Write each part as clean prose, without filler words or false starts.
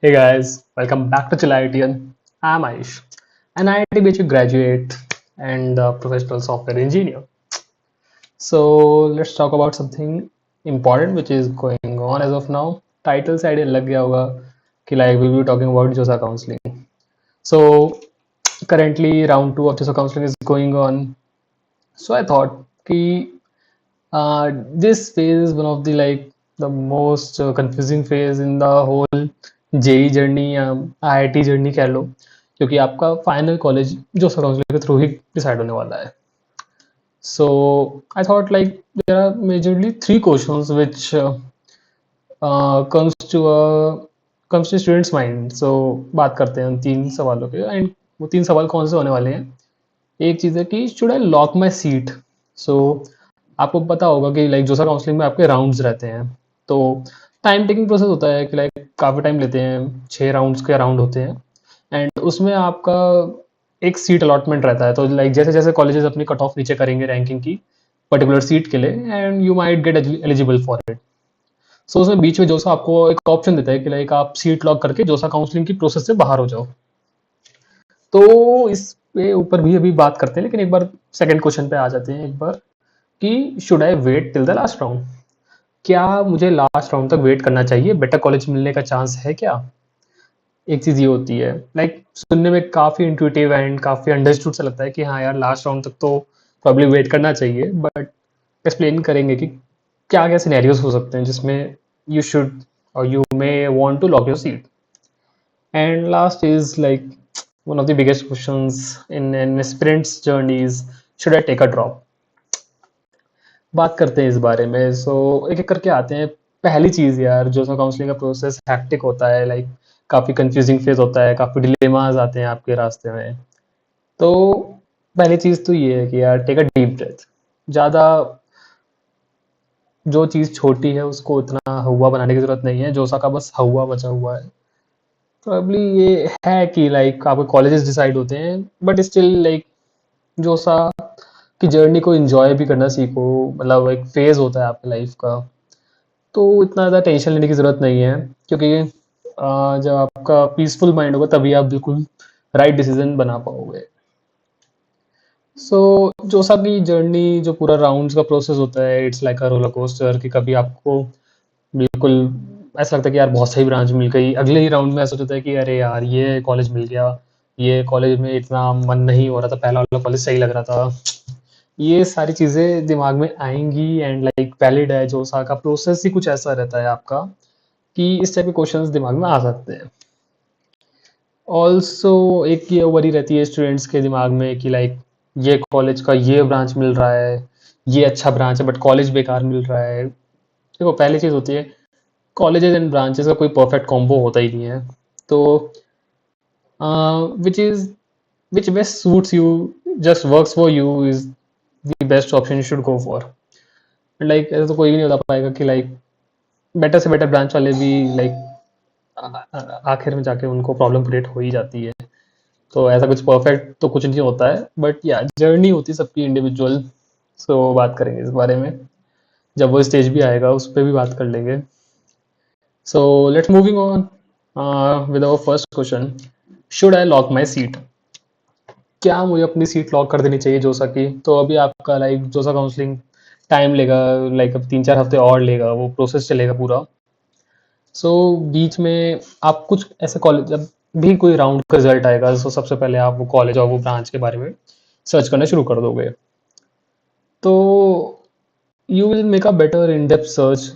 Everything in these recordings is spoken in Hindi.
Hey guys, welcome back to Chill IITian. I'm Aish, an IIT BHU graduate and a professional software engineer. So let's talk about something important which is going on as of now. Title से idea लग गया होगा कि we'll be talking about JOSA counseling. So currently round 2 of JOSA counseling is going on. So I thought कि this phase is one of the most confusing phase in the whole JEE journey या आईआईटी जर्नी कह लो, क्योंकि आपका फाइनल कॉलेज जो काउंसलिंग के थ्रू ही डिसाइड होने वाला है. So I thought there are majorly three questions which comes to students mind. So बात करते हैं उन तीन सवालों के. एंड वो तीन सवाल कौन से होने वाले हैं? एक चीज़ है कि should I lock my seat. So आपको पता होगा कि जोसा काउंसलिंग में आपके राउंड्स रहते हैं, तो टाइम टेकिंग प्रोसेस होता है कि काफ़ी टाइम लेते हैं. 6 राउंड्स के राउंड होते हैं एंड उसमें आपका एक सीट अलॉटमेंट रहता है. तो जैसे जैसे कॉलेजेस अपनी कट ऑफ नीचे करेंगे रैंकिंग की पर्टिकुलर सीट के लिए, and you might get eligible for it. So उसमें बीच में जोसा आपको एक ऑप्शन देता है कि आप सीट लॉक करके जोसा काउंसलिंग की प्रोसेस से बाहर हो जाओ. तो इस पे ऊपर भी अभी बात करते हैं, लेकिन एक बार सेकंड क्वेश्चन पे आ जाते हैं एक बार कि should I wait till the last round. क्या मुझे लास्ट राउंड तक वेट करना चाहिए? बेटर कॉलेज मिलने का चांस है क्या? एक चीज़ ये होती है, सुनने में काफ़ी इंट्यूटिव एंड काफ़ी अंडरस्टूड सा लगता है कि हाँ यार, लास्ट राउंड तक तो प्रॉब्ली वेट करना चाहिए. बट एक्सप्लेन करेंगे कि क्या क्या सिनेरियोज हो सकते हैं जिसमें यू शुड और you may want to lock your seat. And last is one of the biggest questions in an aspirant's journey is, should I take a drop? बात करते हैं इस बारे में. सो एक एक करके आते हैं. पहली चीज़ यार, जो काउंसलिंग का प्रोसेस हैक्टिक होता है, काफ़ी कंफ्यूजिंग फेज होता है, काफ़ी डिलेमास आते हैं आपके रास्ते में. तो पहली चीज़ तो ये है कि यार टेक अ डीप ब्रेथ. ज़्यादा जो चीज़ छोटी है उसको इतना हुआ बनाने की ज़रूरत नहीं है. जोसा का बस हुआ बचा हुआ है. प्रॉब्ली ये है कि आपके कॉलेजेस डिसाइड होते हैं, बट स्टिल जोसा की जर्नी को एंजॉय भी करना सीखो. मतलब एक फेज होता है आपकी लाइफ का, तो इतना ज़्यादा टेंशन लेने की ज़रूरत नहीं है, क्योंकि जब आपका पीसफुल माइंड होगा तभी आप बिल्कुल राइट डिसीजन बना पाओगे. सो जोसा की जर्नी, जो पूरा राउंड्स का प्रोसेस होता है, it's like a roller coaster. कि कभी आपको बिल्कुल ऐसा लगता है कि यार बहुत सही ब्रांच मिल गई, अगले ही राउंड में ऐसा होता है कि अरे यार ये कॉलेज मिल गया, ये कॉलेज में इतना मन नहीं हो रहा था, पहला वाला कॉलेज सही लग रहा था. ये सारी चीज़ें दिमाग में आएंगी एंड वैलिड है. जोसा का प्रोसेस ही कुछ ऐसा रहता है आपका कि इस टाइप के क्वेश्चंस दिमाग में आ सकते हैं. ऑल्सो एक ये वरी रहती है स्टूडेंट्स के दिमाग में कि ये कॉलेज का ये ब्रांच मिल रहा है, ये अच्छा ब्रांच है, बट कॉलेज बेकार मिल रहा है. देखो, पहली चीज़ होती है, कॉलेजेस एंड ब्रांचेस का कोई परफेक्ट कॉम्बो होता ही नहीं है. तो which is which best suits you, just works for you, is the best option you should go for. ऐसा तो कोई भी नहीं बता पाएगा कि बेटर से बेटर ब्रांच वाले भी आखिर में जाके उनको प्रॉब्लम क्रिएट हो ही जाती है. तो ऐसा कुछ परफेक्ट तो कुछ नहीं होता है, बट या जर्नी होती है सबकी इंडिविजुअल. सो बात करेंगे इस बारे में, जब वो स्टेज भी आएगा उस पर भी बात कर लेंगे. So let's moving on with our first question, should I lock my seat. क्या मुझे अपनी सीट लॉक कर देनी चाहिए जोसा की? तो अभी आपका जोसा काउंसलिंग टाइम लेगा, अब 3-4 हफ्ते और लेगा, वो प्रोसेस चलेगा पूरा. सो बीच में आप कुछ ऐसे कॉलेज, जब भी कोई राउंड का रिजल्ट आएगा, तो सबसे पहले आप वो कॉलेज और वो ब्रांच के बारे में सर्च करना शुरू कर दोगे. तो you will make a better in depth search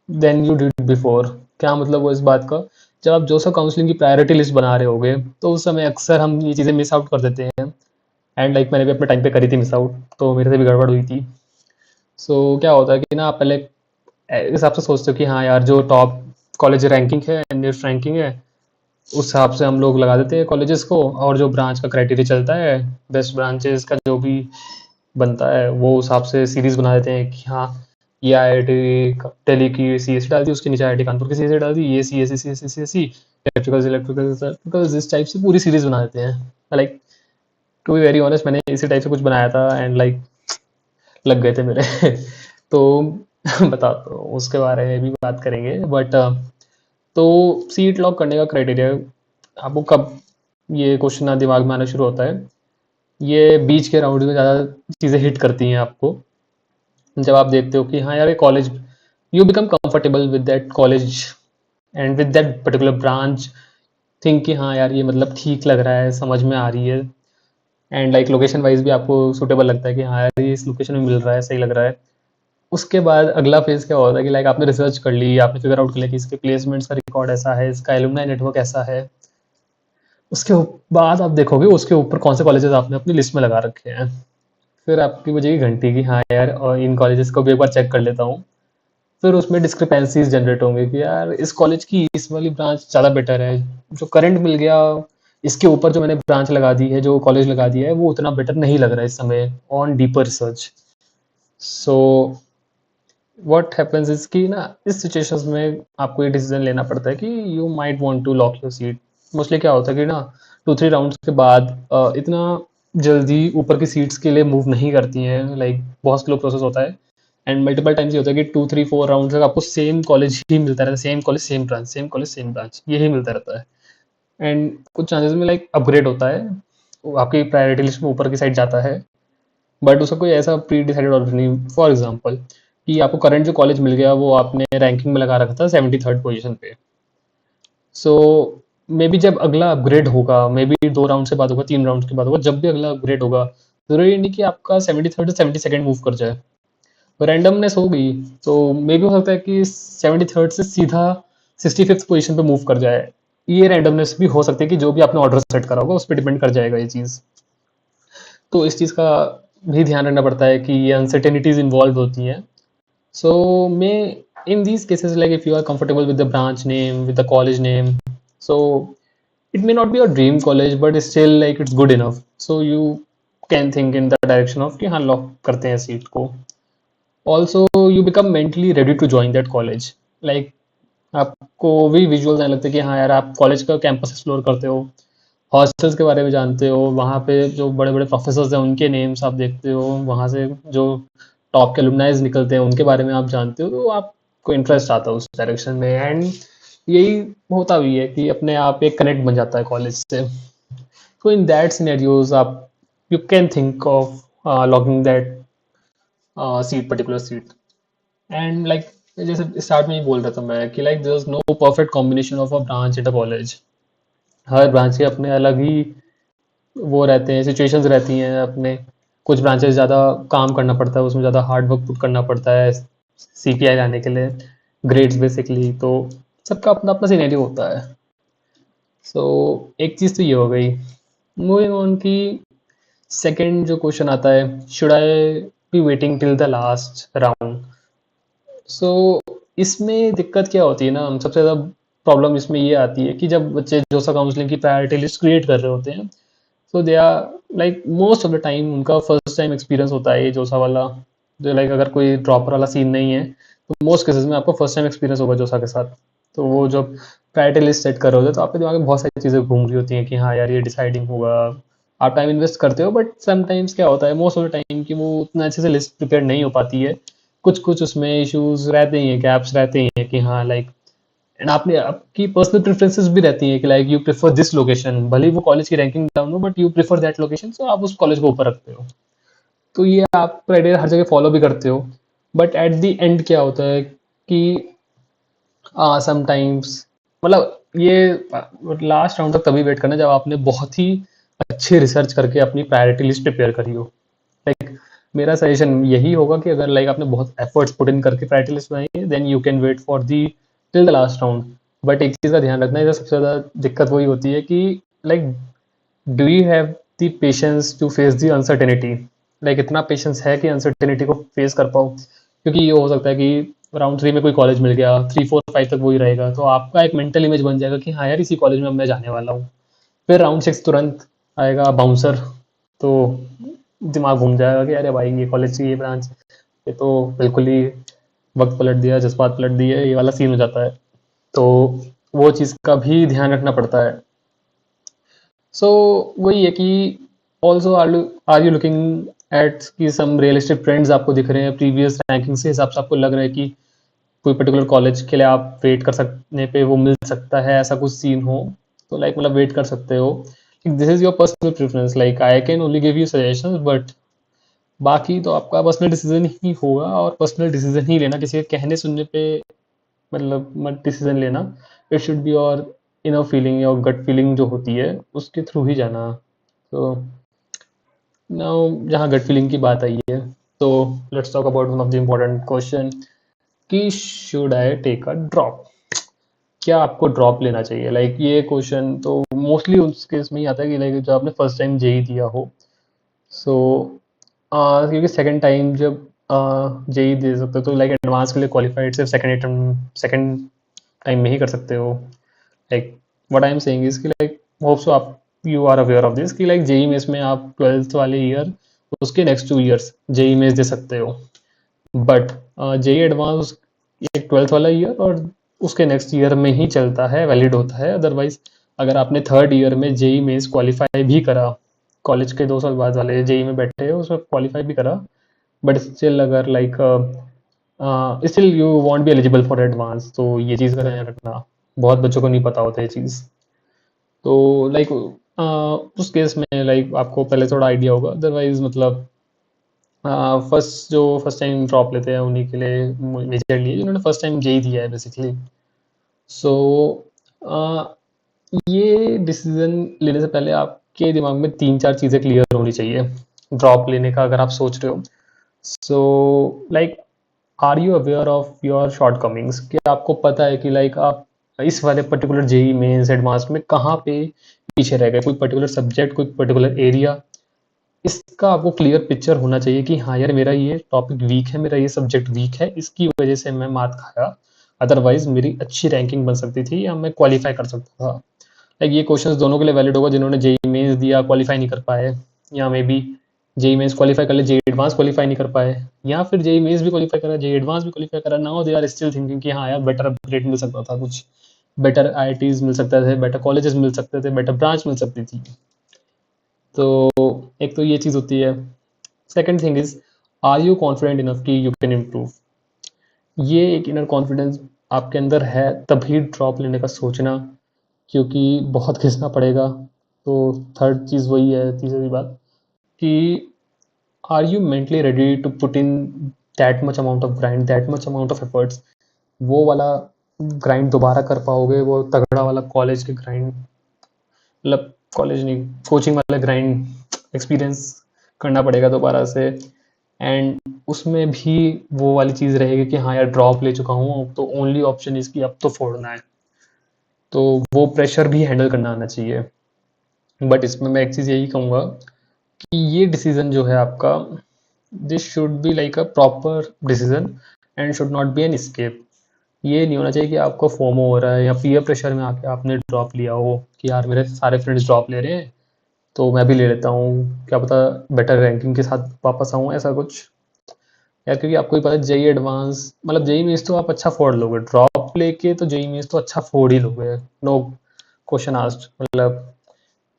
then you did before. क्या मतलब वो इस बात का, जब आप जोसा काउंसलिंग की प्रायोरिटी लिस्ट बना रहे होगे, तो उस समय अक्सर हम ये चीज़ें मिस आउट कर देते हैं. एंड मैंने भी अपने टाइम पे करी थी मिस आउट, तो मेरे से भी गड़बड़ हुई थी. सो क्या होता है कि ना, आप पहले इस हिसाब से सोचते हो कि हाँ यार, जो टॉप कॉलेज रैंकिंग है, न्यूज रैंकिंग है, उस हिसाब से हम लोग लगा देते हैं कॉलेजेस को. और जो ब्रांच का क्राइटेरिया चलता है, बेस्ट ब्रांचेस का जो भी बनता है, वो उस हिसाब से सीरीज बना देते हैं कि हाँ, ये आई दिल्ली की सी एस सी डाल दी, उसके नीचे आई कानपुर की सी एस सी डाल दी, ये सी एस सी इलेक्ट्रिकल इस टाइप से पूरी सीरीज बना देते हैं. Like to be very honest, मैंने इसी टाइप से कुछ बनाया था एंड लग गए थे मेरे. तो बताता हूँ, उसके बारे में भी बात करेंगे. बट तो सीट लॉक करने का क्राइटेरिया आपको कब ये क्वेश्चन दिमाग में आना शुरू होता है, ये बीच के राउंड में ज़्यादा चीज़ें हिट करती हैं आपको, जब आप देखते हो कि हाँ यार ये college, you become comfortable with that college and with that particular branch, think कि हाँ यार ये मतलब ठीक लग रहा है, समझ में आ रही है, एंड लाइक लोकेशन वाइज भी आपको सूटेबल लगता है कि हाँ यार ये इस लोकेशन में मिल रहा है, सही लग रहा है। उसके बाद अगला फेज़ क्या होता है कि लाइक आपने रिसर्च कर ली, आपने फिगर आउट कर लिया कि इसके प्लेसमेंट्स का रिकॉर्ड ऐसा है, इसका एलुमनाई नेटवर्क ऐसा है। उसके बाद आप देखोगे उसके ऊपर कौन से कॉलेजेस आपने अपनी लिस्ट में लगा रखे हैं। फिर आपकी बजेगी घंटी कि हाँ यार इन कॉलेजेस को भी एक बार चेक कर लेता हूँ। फिर उसमें डिस्क्रिपेंसीज जनरेट होंगे कि यार इस कॉलेज की इस वाली ब्रांच ज़्यादा बेटर है, जो करंट मिल गया इसके ऊपर जो मैंने ब्रांच लगा दी है, जो कॉलेज लगा दिया है, वो उतना बेटर नहीं लग रहा है इस समय on deeper research. So what happens is कि ना इस सिचुएशंस में आपको ये डिसीजन लेना पड़ता है कि you might want to lock your seat. Mostly क्या होता है कि ना 2-3 राउंड्स के बाद इतना जल्दी ऊपर की सीट्स के लिए मूव नहीं करती हैं, लाइक बहुत स्लो प्रोसेस होता है, एंड मल्टीपल टाइम्स ये होता है कि 2-3-4 राउंड तक आपको सेम कॉलेज ही मिलता रहता है, same college same branch, same college same branch, यही मिलता रहता है। एंड कुछ चांसेस में लाइक अपग्रेड होता है, वो आपकी प्रायोरिटी लिस्ट में ऊपर की साइड जाता है, बट उसका कोई ऐसा प्री डिसाइडेड ऑर्डर नहीं। फॉर एग्जांपल कि आपको करंट जो कॉलेज मिल गया वो आपने रैंकिंग में लगा रखा था 73rd पोजीशन पे, सो मे बी जब अगला अपग्रेड होगा, मे बी 2 राउंड के बाद होगा, 3 राउंड के बाद होगा, जब भी अगला अपग्रेड होगा, जरूरी नहीं कि आपका 73rd से 72nd मूव कर जाए, रैंडमनेस होगी। तो मे भी हो सकता है कि 73rd से सीधा 65th पोजीशन पे मूव कर जाए। ये रैंडमनेस भी हो सकती है कि जो भी आपने ऑर्डर सेट करा होगा उस पर डिपेंड कर जाएगा ये चीज़। तो इस चीज़ का भी ध्यान रखना पड़ता है कि ये अनसर्टेनिटीज इन्वॉल्व होती हैं। सो मे in these cases, like if you are comfortable with the branch name, with the college name, so it may not be your dream college but still like it's good enough, so you can think in the direction of कि हाँ लॉक करते हैं सीट को। Also you become mentally ready to join that college, like आपको भी विजुअल्स आने लगते हैं कि हाँ यार आप कॉलेज का कैंपस एक्सप्लोर करते हो, हॉस्टल्स के बारे में जानते हो, वहाँ पे जो बड़े बड़े प्रोफेसर्स हैं उनके नेम्स आप देखते हो, वहाँ से जो टॉप के अलुमनाइज निकलते हैं उनके बारे में आप जानते हो, तो आपको इंटरेस्ट आता है उस डायरेक्शन में, एंड यही होता भी है कि अपने आप एक कनेक्ट बन जाता है कॉलेज से। तो इन दैट सिनेरियोज आप you can think of logging that seat, particular seat. And like जैसे स्टार्ट में ही बोल रहा था मैं कि like there is no perfect combination of a branch at a college. हर ब्रांच के अपने अलग ही वो रहते हैं, सिचुएशंस रहती हैं अपने। कुछ ब्रांचेस ज़्यादा काम करना पड़ता है, उसमें ज़्यादा हार्ड वर्क पुट करना पड़ता है सीपीआई लाने के लिए, ग्रेड्स बेसिकली। तो सबका अपना अपना सिनेरियो होता है। सो एक चीज़ तो ये हो गई। मूविंग ऑन की सेकंड जो क्वेश्चन आता है, should I be waiting till the last round. So इसमें दिक्कत क्या होती है ना, सबसे ज़्यादा प्रॉब्लम इसमें ये आती है कि जब बच्चे जोसा काउंसलिंग की प्रायोरिटी लिस्ट क्रिएट कर रहे होते हैं, so they are like most of the time उनका फर्स्ट टाइम एक्सपीरियंस होता है ये जोसा वाला, जो लाइक अगर कोई ड्रॉपर वाला सीन नहीं है तो मोस्ट केसेस में आपको फर्स्ट टाइम एक्सपीरियंस होगा जोसा के साथ। तो वो जब प्रायोरिटी लिस्ट सेट कर रहे होते हैं तो आपके दिमाग में बहुत सारी चीज़ें घूम रही होती हैं कि हाँ यार ये डिसाइडिंग होगा, आप टाइम इन्वेस्ट करते हो, बट समटाइम्स क्या होता है मोस्ट ऑफ द टाइम कि वो उतना अच्छे से लिस्ट प्रिपेयर नहीं हो पाती है। कुछ कुछ उसमें इश्यूज रहते ही हैं, गैप्स रहते ही हैं कि हाँ लाइक, एंड आपने आपकी पर्सनल प्रेफरेंसेस भी रहती हैं कि like you prefer this location, भले ही वो कॉलेज की रैंकिंग डाउन हो but you prefer that location, so आप उस कॉलेज को ऊपर रखते हो। तो ये आप क्राइटेरिया हर जगह फॉलो भी करते हो, बट एट द एंड क्या होता है कि समटाइम्स मतलब ये लास्ट राउंड तक तभी वेट करना जब आपने बहुत ही अच्छी रिसर्च करके अपनी प्रायोरिटी लिस्ट प्रिपेयर करी हो। लाइक मेरा सजेशन यही होगा कि अगर लाइक आपने बहुत एफर्ट्स पुट इन करके प्रायोरिटी लिस्ट बनाई है, then you can wait for the till the last round. But एक चीज़ का ध्यान रखना है, सबसे ज़्यादा दिक्कत वही होती है कि like do you have the patience to face the uncertainty. Like इतना पेशेंस है कि अनसर्टेनिटी को फेस कर पाओ, क्योंकि ये हो सकता है कि राउंड 3 में कोई कॉलेज मिल गया, 3 4 5 तक वही रहेगा, तो आपका एक मेंटल इमेज बन जाएगा कि हाँ यार इसी कॉलेज में अब मैं जाने वाला हूँ। फिर राउंड 6 तुरंत आएगा बाउंसर, तो दिमाग घूम जाएगा कि अरे भाई ये कॉलेज की ये ब्रांच, ये तो बिल्कुल ही वक्त पलट दिया, जज्बात पलट दिए, ये वाला सीन हो जाता है। तो वो चीज़ का भी ध्यान रखना पड़ता है। सो वही है कि also are you looking at कि सम रियलिस्टिक ट्रेंड्स आपको दिख रहे हैं प्रीवियस रैंकिंग से हिसाब से, आपको लग रहा है कि कोई पर्टिकुलर कॉलेज के लिए आप वेट कर सकने पे वो मिल सकता है, ऐसा कुछ सीन हो तो लाइक मतलब वेट कर सकते हो। This is your personal preference, like I can only give you suggestions, but बाकी तो आपका पर्सनल डिसीजन ही होगा, और पर्सनल डिसीजन ही लेना, किसी के कहने सुनने पे मतलब मत डिसीजन लेना। It should be your inner feeling या गट फीलिंग जो होती है उसके थ्रू ही जाना। तो नाउ जहाँ गट फीलिंग की बात आई है, तो let's talk about one of the important question कि should I take a drop, क्या आपको ड्रॉप लेना चाहिए। लाइक ये क्वेश्चन तो मोस्टली उस केस में ही आता है कि लाइक जब आपने फर्स्ट टाइम जेई दिया हो। सो क्योंकि सेकंड टाइम जब जेई दे सकते हो तो लाइक एडवांस के लिए क्वालिफाइड सिर्फ सेकंड टाइम में ही कर सकते हो। Like what I am saying is कि लाइक होप सो आप you are aware of this कि लाइक जेई मेंस में आप 12th वाले ईयर उसके नेक्स्ट 2 ईयर्स जेई मेंस दे सकते हो, बट जेई एडवांस एक 12th वाला ईयर और उसके नेक्स्ट ईयर में ही चलता है, वैलिड होता है। अदरवाइज अगर आपने थर्ड ईयर में जेई मेंस क्वालिफाई भी करा, कॉलेज के 2 साल बाद वाले जेई में बैठे हो उसमें क्वालिफाई भी करा, बट स्टिल अगर like still you want be eligible for advance, तो ये चीज़ का ध्यान रखना। बहुत बच्चों को नहीं पता होता ये चीज़। तो लाइक उस केस में लाइक आपको पहले थोड़ा आइडिया होगा, अदरवाइज मतलब फर्स्ट टाइम ड्रॉप लेते हैं उन्हीं के लिए मेजरली जिन्होंने फर्स्ट टाइम जेई दिया है बेसिकली। सो ये डिसीजन लेने से पहले आपके दिमाग में 3-4 चीज़ें क्लियर होनी चाहिए ड्रॉप लेने का अगर आप सोच रहे हो। So like are you aware of your shortcomings, क्या आपको पता है कि लाइक आप इस वाले पर्टिकुलर जेई मेंस एडवांस में कहाँ पे पीछे रह गए, कोई पर्टिकुलर सब्जेक्ट, कोई पर्टिकुलर एरिया। इसका आपको क्लियर पिक्चर होना चाहिए कि हाँ यार मेरा ये टॉपिक वीक है, मेरा ये सब्जेक्ट वीक है, इसकी वजह से मैं मार्क खाया, अदरवाइज मेरी अच्छी रैंकिंग बन सकती थी या मैं क्वालिफाई कर सकता था। लाइक ये क्वेश्चंस दोनों के लिए वैलिड होगा, जिन्होंने जेई मेंस दिया क्वालिफाई नहीं कर पाए, या maybe JEE Mains qualify कर ले जेई एडवांस क्वालिफाई नहीं कर पाए, या फिर जेई मेंस भी क्वालिफाई करा जेई एडवांस भी क्वालिफाई करा, now they are still thinking कि हाँ यार बेटर अपग्रेड मिल सकता था, कुछ बेटर आईआईटीज मिल सकते थे, बेटर कॉलेजेस मिल सकते थे, बेटर ब्रांच मिल सकती थी। तो एक तो ये चीज़ होती है। Second thing is, are you confident enough कि यू कैन इम्प्रूव। ये एक इनर कॉन्फिडेंस आपके अंदर है तभी ड्रॉप लेने का सोचना, क्योंकि बहुत घिसना पड़ेगा। तो थर्ड चीज़ वही है, तीसरी बात कि are you mentally ready to put in that much amount of grind, that much amount of efforts. वो वाला ग्राइंड दोबारा कर पाओगे, वो तगड़ा वाला कॉलेज के ग्राइंड, मतलब कॉलेज नहीं कोचिंग वाला ग्राइंड एक्सपीरियंस करना पड़ेगा दोबारा से। एंड उसमें भी वो वाली चीज़ रहेगी कि हाँ यार ड्रॉप ले चुका हूँ तो ओनली ऑप्शन इसकी अब तो फोड़ना है, तो वो प्रेशर भी हैंडल करना आना चाहिए। बट इसमें मैं एक चीज़ यही कहूँगा कि ये डिसीजन जो है आपका, this should be like a proper decision and should not be an escape. ये नहीं होना चाहिए कि आपको फोमो हो रहा है या पीयर प्रेशर में आके आपने ड्रॉप लिया हो कि यार मेरे सारे फ्रेंड्स ड्रॉप ले रहे हैं तो मैं भी ले लेता हूँ, क्या पता बेटर रैंकिंग के साथ वापस आऊँ, ऐसा कुछ। यार क्योंकि आपको ही पता है जेई एडवांस मतलब जेई मीन्स तो आप अच्छा फोड़ लोगे, ड्रॉप लेके तो जेई मीन्स तो अच्छा फोड़ ही लोगे, नो क्वेश्चन आस्क्ड, मतलब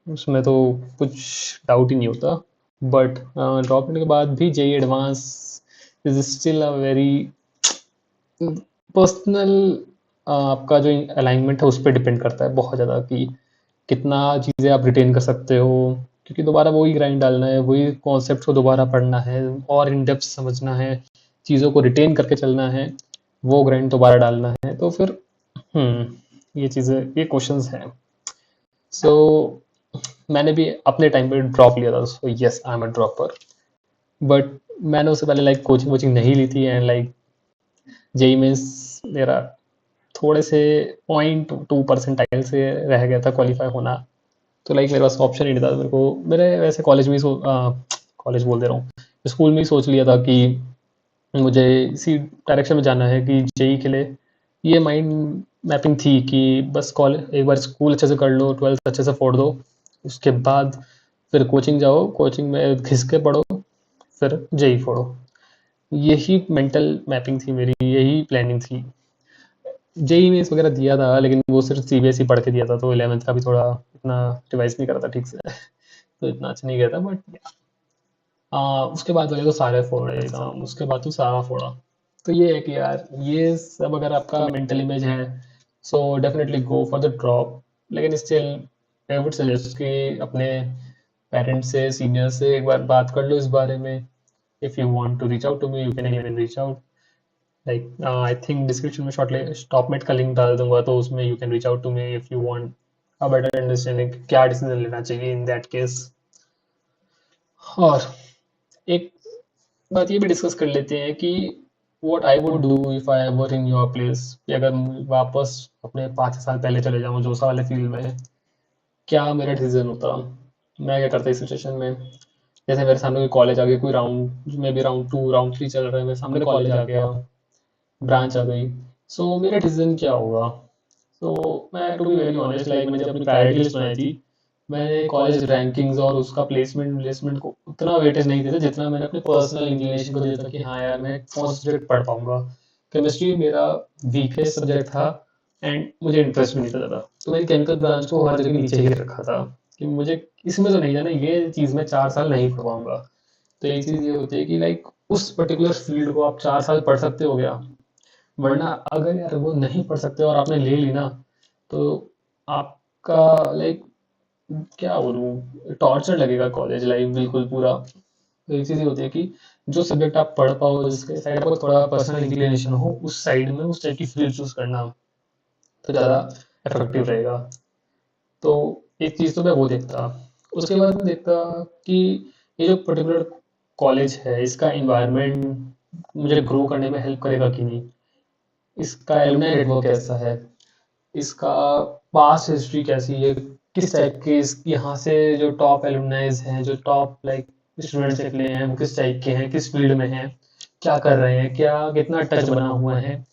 उसमें तो कुछ डाउट ही नहीं होता। बट ड्रॉप लेने के बाद भी JEE Advance is still a very personal, आपका जो अलाइनमेंट है उस पर डिपेंड करता है बहुत ज़्यादा कि कितना चीज़ें आप रिटेन कर सकते हो, क्योंकि दोबारा वही ग्राइंड डालना है, वही कॉन्सेप्ट को दोबारा पढ़ना है और इन डेप्थ समझना है, चीज़ों को रिटेन करके चलना है, वो ग्राइंड दोबारा डालना है, तो फिर ये चीज़ें, ये क्वेश्चंस हैं। सो मैंने भी अपने टाइम पे ड्रॉप लिया था, so yes I am a dropper. But मैंने उससे पहले लाइक कोचिंग वोचिंग नहीं ली थी, एंड लाइक जेई मीन्स मेरा थोड़े से 0.2% से रह गया था क्वालिफाई होना। तो लाइक मेरे पास ऑप्शन ही नहीं था, मेरे को मेरे वैसे कॉलेज में ही कॉलेज बोल दे रहा हूँ, स्कूल में ही सोच लिया था कि मुझे इसी डायरेक्शन में जाना है कि जेई के लिए। ये माइंड मैपिंग थी कि बस कॉलेज एक बार स्कूल अच्छे से कर लो, 12th अच्छे से फोड़ दो, उसके बाद फिर कोचिंग जाओ, कोचिंग में घिस के पढ़ो, फिर जेई फोड़ो। यही मेंटल मैपिंग थी मेरी, यही प्लानिंग थी। जेई मेंस वगैरह दिया था लेकिन वो सिर्फ सीबीएसई पढ़ के दिया था, तो 11th का भी थोड़ा इतना रिवाइज नहीं करा था ठीक से तो इतना अच्छा नहीं गया था। बट उसके बाद वाले तो सारे फोड़े काम, उसके बाद तो सारा फोड़ा। तो ये है कि यार ये सब अगर आपका मेंटल इमेज है, so definitely go for the drop. लेकिन स्टिल आई वुड सजेस्ट कि अपने पेरेंट्स से, सीनियर से एक बार बात कर लो इस बारे में। If you want to reach out to me, you can even reach out. Like I think description में शॉर्टली स्टॉपमेट का लिंक डाल दूंगा, तो उसमें you can reach out to me if you want a better understanding क्या डिसीजन लेना चाहिए इन दैट केस। और एक बात ये भी डिस्कस कर लेते हैं कि what I would do if I were in your place, कि अगर वापस अपने 5 साल पहले चले जाऊँ जोसा वाले फील्ड में, क्या मेरा डिसीजन होता, मैं क्या करता इस सिचुएशन में। जैसे मेरे सामने कोई कॉलेज आ गया, कोई राउंड में भी राउंड 2 राउंड 3 चल रहा है, मेरे सामने कॉलेज आ गया, ब्रांच आ गई, सो मेरा डिसीजन क्या होगा। तो मैं to be very honest, like मैंने जब अपनी प्रायोरिटी लिस्ट बनाई थी, मैंने कॉलेज रैंकिंग्स और उसका प्लेसमेंट प्लेसमेंट को उतना वेटेज नहीं देता जितना मैंने अपने पर्सनल इंक्लिनेशन को दिया था कि हाँ यार मैं कौन सा सब्जेक्ट पढ़ पाऊंगा। केमिस्ट्री मेरा वीकेस्ट सब्जेक्ट था एंड मुझे इंटरेस्ट भी नहीं था ज़्यादा, तो मैंने केमिकल ब्रांच को हर जगह नीचे ही रखा था कि मुझे इसमें तो नहीं जाना, ये चीज़ मैं 4 साल नहीं पढ़ पाऊंगा। तो एक चीज़ ये होती है कि लाइक उस पर्टिकुलर फील्ड को आप 4 साल पढ़ सकते हो गया, वरना अगर यार वो नहीं पढ़ सकते और आपने ले ली ना, तो आपका लाइक क्या बोलूँ, टॉर्चर लगेगा कॉलेज लाइफ बिल्कुल पूरा। तो एक चीज़ ये होती है कि जो सब्जेक्ट आप पढ़ पाओ, जिसके साइड आपको थोड़ा पर्सनल इंक्लिनेशन हो, उस साइड में उस टाइप की फील्ड चूज करना तो ज़्यादा इफेक्टिव रहेगा। तो एक चीज़ तो मैं वो देखता। उसके बाद मैं देखता कि ये जो पर्टिकुलर कॉलेज है, इसका इन्वायरमेंट मुझे ग्रो करने में हेल्प करेगा कि नहीं, इसका एलुमनाई नेटवर्क कैसा है, इसका पास्ट हिस्ट्री कैसी है, किस टाइप के यहाँ से जो टॉप एलुमनाइज हैं, जो टॉप लाइक स्टूडेंट्स निकले हैं, वो किस टाइप के हैं, किस फील्ड में हैं, क्या कर रहे हैं, क्या कितना टच बना हुआ है,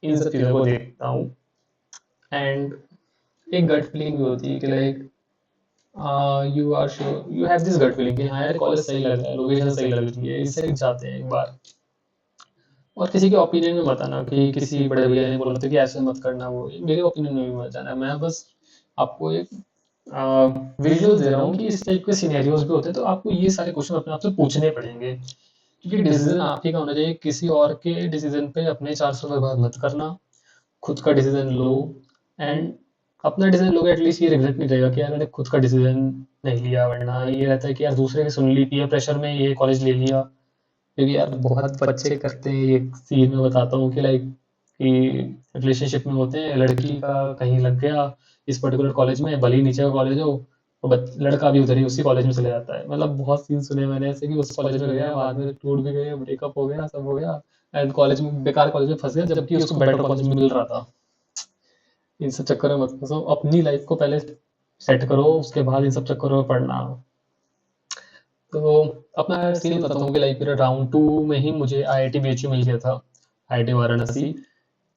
इन सब चीज़ों को देखता हूँ। एंड एक गट फीलिंग भी होती है कि like you are sure, you have this gut feeling कि हाँ यार कॉलेज सही लग रहा है, लोकेशन सही लग रही है, इससे जाते हैं एक बार। और किसी के ओपिनियन में मत आना कि किसी बड़े भैया ने बोला था कि ऐसे मत करना, वो मेरे ओपिनियन में भी मत जाना। मैं बस आपको एक विजुअल दे रहा हूँ कि इस टाइप के सिनेरियोज भी होते हैं, तो आपको ये सारे क्वेश्चन अपने आप से पूछने पड़ेंगे, क्योंकि डिसीजन आप ही का होना चाहिए। किसी और के डिसीजन पे अपने 400 बर्बाद मत करना, खुद का डिसीजन लो। एंड अपना डिसीजन लोगे एटलीस्ट ये रिग्रेट नहीं रहेगा कि यार मैंने खुद का डिसीजन नहीं लिया, वरना ये रहता है कि यार दूसरे की सुन ली, पीयर प्रेशर में ये कॉलेज ले लिया। क्योंकि यार बहुत बच्चे करते हैं ये सीन, में बताता हूँ कि लाइक कि रिलेशनशिप में होते हैं, लड़की का कहीं लग गया इस पर्टिकुलर कॉलेज में, भले ही नीचे का कॉलेज हो, तो लड़का भी उधर ही उसी कॉलेज में चले जाता है। मतलब बहुत सीन सुने मैंने ऐसे कि उस कॉलेज में गया, बाद में टूट भी गए, ब्रेकअप हो गया, सब हो गया, एंड कॉलेज में बेकार कॉलेज में फंस गया, जबकि उसको बेटर कॉलेज में मिल रहा था। इन सब चक्करों में मत फंसो, अपनी लाइफ को पहले सेट करो, उसके बाद इन सब चक्करों में पड़ना। तो अपना सीन बताता हूँ कि लाइक मेरा राउंड 2 में ही मुझे IIT BHU मिल गया था, IIT वाराणसी।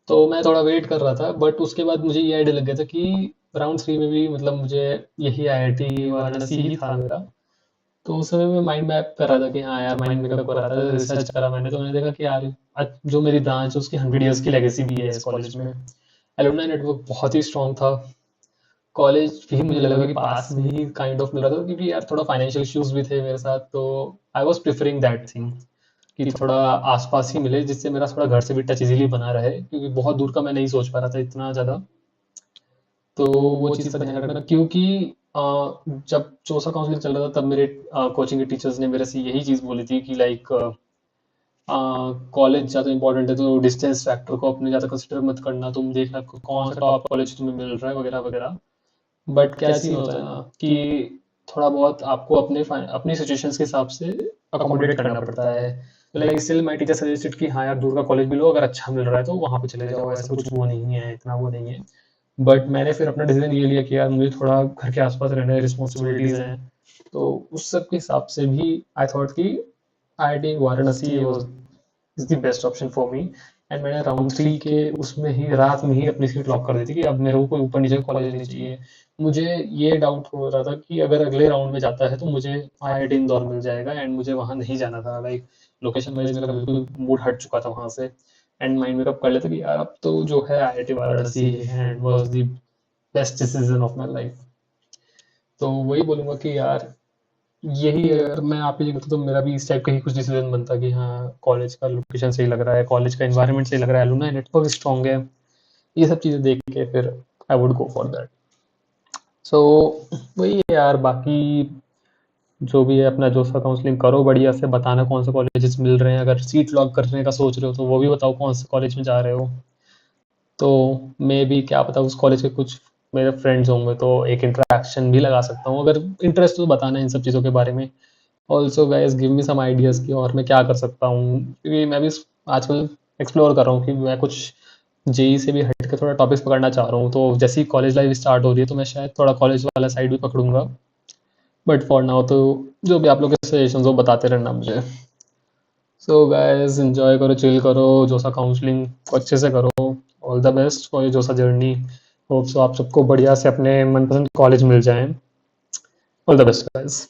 तो मैं थोड़ा वेट कर रहा था, बट उसके बाद मुझे ये आइडिया लग गया था कि राउंड 3 में भी मतलब मुझे यही IIT वाराणसी ही था मेरा। तो उस समय मैं माइंड मैप कर रहा था कि हाँ यार माइंड मेकअप कर रहा था, रिसर्च करा मैंने, तो मैंने देखा कि यार जो मेरी ब्रांच है उसकी 100 ईयर्स की लेगेसी भी है इस कॉलेज में। एलुमनाई नेटवर्क बहुत ही स्ट्रॉन्ग था। कॉलेज भी मुझे लगा कि पास में ही काइंड ऑफ मिल रहा था, क्योंकि यार थोड़ा फाइनेंशियल इश्यूज भी थे मेरे साथ, तो I was preferring that thing कि थोड़ा आसपास ही मिले, जिससे मेरा थोड़ा घर से भी टच इजीली बना रहे, क्योंकि बहुत दूर का मैं नहीं सोच पा रहा था इतना ज़्यादा। तो वो चीज़ का ध्यान रखना, क्योंकि जब चौसा काउंसलिंग चल रहा था तब मेरे कोचिंग के टीचर्स ने मेरे से यही चीज़ बोली थी कि लाइक कॉलेज ज़्यादा इंपॉर्टेंट है, तो डिस्टेंस फैक्टर को अपने ज़्यादा कंसिडर मत करना, तुम देखना कौन सा टॉप कॉलेज तुम्हें मिल रहा है वगैरह वगैरह। बट क्या सीन होता है ना कि थोड़ा बहुत आपको अपनी सिचुएशंस के हिसाब से अकोमोडेट करना पड़ता है। तो like still my teacher suggested कि हाँ यार दूर का कॉलेज भी लो, अगर अच्छा मिल रहा है तो वहाँ पे चले जाओ, ऐसा कुछ वो नहीं है, इतना वो नहीं है। बट मैंने फिर अपना डिसीजन ये लिया कि यार मुझे थोड़ा घर के आसपास रहने, रिस्पॉन्सिबिलिटीज हैं, तो उस सब के हिसाब से भी आई थॉट कि IIT Varanasi was is the best option for me. And मैंने राउंड 3 के उसमें ही रात में ही अपनी सीट लॉक कर दी थी कि अब मेरे को कोई ऊपर नीचे कॉलेज नहीं चाहिए। मुझे ये डाउट हो रहा था कि अगर अगले राउंड में जाता है तो मुझे IIT इंदौर मिल जाएगा, एंड मुझे वहाँ नहीं जाना था। लाइक लोकेशन वाइज मेरा बिल्कुल मूड हट चुका था वहाँ से, एंड माइंड मेकअप कर लेता कि यार अब तो जो है IIT वाराणसी है, and was the best decision of my life. तो वही बोलूँगा कि यार यही अगर मैं आपकी जगह होता तो मेरा भी इस टाइप का ही कुछ डिसीजन बनता कि हाँ, कॉलेज का लोकेशन सही लग रहा है, कॉलेज का एनवायरनमेंट सही लग रहा है, अलुमनाई नेटवर्क स्ट्रांग है, ये सब चीज़ें देख के फिर I would go for that. So वही है यार, बाकी जो भी है अपना जो सा काउंसलिंग करो बढ़िया से, बताना कौन से कॉलेजेस मिल रहे हैं, अगर सीट लॉक करने का सोच रहे हो तो वो भी बताओ कौन से कॉलेज में जा रहे हो। तो मे भी क्या पता उस कॉलेज के कुछ मेरे फ्रेंड्स होंगे तो एक इंटरेक्शन भी लगा सकता हूँ, अगर इंटरेस्ट तो बताना इन सब चीज़ों के बारे में। Also guys give me some ideas कि और मैं क्या कर सकता हूँ, क्योंकि मैं भी आजकल एक्सप्लोर कर रहा हूँ कि मैं कुछ जेई से भी हट के थोड़ा टॉपिक्स पकड़ना चाह रहा हूँ, तो जैसे ही कॉलेज लाइफ स्टार्ट हो रही है तो मैं शायद थोड़ा कॉलेज वाला साइड भी पकड़ूंगा। बट फॉर नाउ तो जो भी आप लोग के सजेशन हो बताते रहना मुझे। सो गाइस एंजॉय करो, चिल करो, जो सा काउंसलिंग को अच्छे से करो। ऑल द बेस्ट फॉर जो सा जर्नी। होप सो आप सबको बढ़िया से अपने मनपसंद कॉलेज मिल जाएं। All the best guys.